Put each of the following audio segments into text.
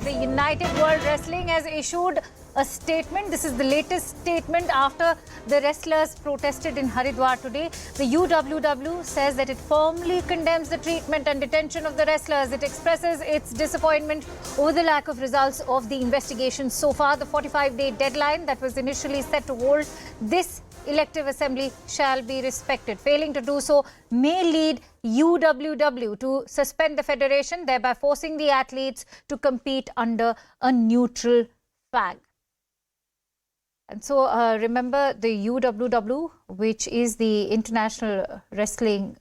The United World Wrestling has issued a statement. This is the latest statement after the wrestlers protested in Haridwar today. The UWW says that it firmly condemns the treatment and detention of the wrestlers. It expresses its disappointment over the lack of results of the investigation so far. The 45-day deadline that was initially set to hold this elective assembly shall be respected. Failing to do so may lead UWW to suspend the federation, thereby forcing the athletes to compete under a neutral flag. And so remember, the UWW, which is the International Wrestling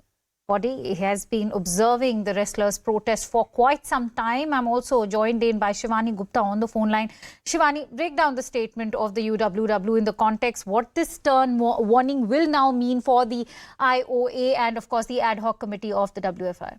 Body, has been observing the wrestlers' protest for quite some time. I'm also joined in by Shivani Gupta on the phone line. Shivani, break down the statement of the UWW in the context what this stern warning will now mean for the IOA and, of course, the ad hoc committee of the WFI.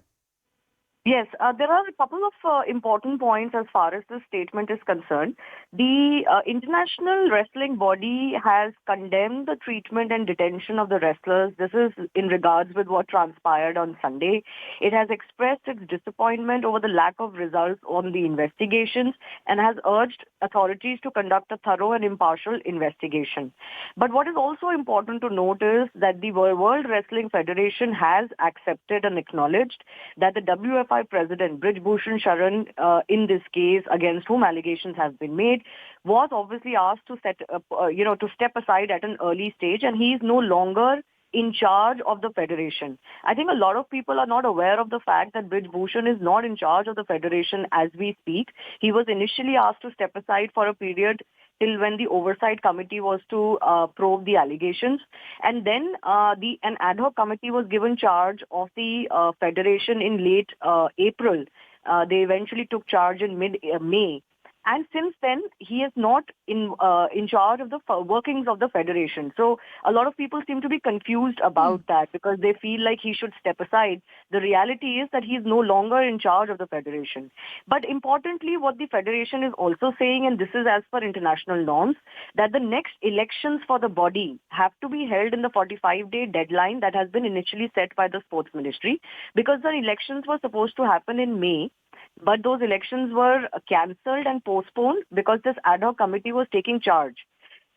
Yes, there are a couple of important points as far as this statement is concerned. The International Wrestling Body has condemned the treatment and detention of the wrestlers. This is in regards with what transpired on Sunday. It has expressed its disappointment over the lack of results on the investigations and has urged authorities to conduct a thorough and impartial investigation. But what is also important to note is that the World Wrestling Federation has accepted and acknowledged that the WFI President Brij Bhushan Sharan, in this case against whom allegations have been made, was obviously asked to step aside at an early stage, and he is no longer in charge of the federation. I think a lot of people are not aware of the fact that Brij Bhushan is not in charge of the federation as we speak. He was initially asked to step aside for a period till when the oversight committee was to probe the allegations. And then an ad hoc committee was given charge of the federation in late April. They eventually took charge in mid-May. And since then, he is not in charge of the workings of the federation. So a lot of people seem to be confused about that because they feel like he should step aside. The reality is that he is no longer in charge of the federation. But importantly, what the federation is also saying, and this is as per international norms, that the next elections for the body have to be held in the 45-day deadline that has been initially set by the sports ministry, because the elections were supposed to happen in May. But those elections were cancelled and postponed because this ad hoc committee was taking charge.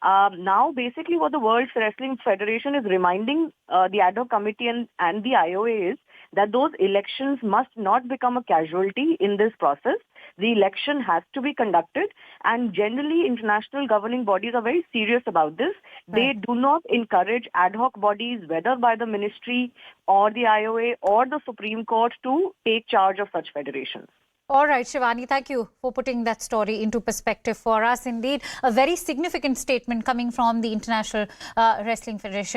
Now, basically what the World Wrestling Federation is reminding the ad hoc committee and the IOA is that those elections must not become a casualty in this process. The election has to be conducted, and generally international governing bodies are very serious about this. They do not encourage ad hoc bodies, whether by the ministry or the IOA or the Supreme Court, to take charge of such federations. All right, Shivani, thank you for putting that story into perspective for us. Indeed, a very significant statement coming from the International Wrestling Federation.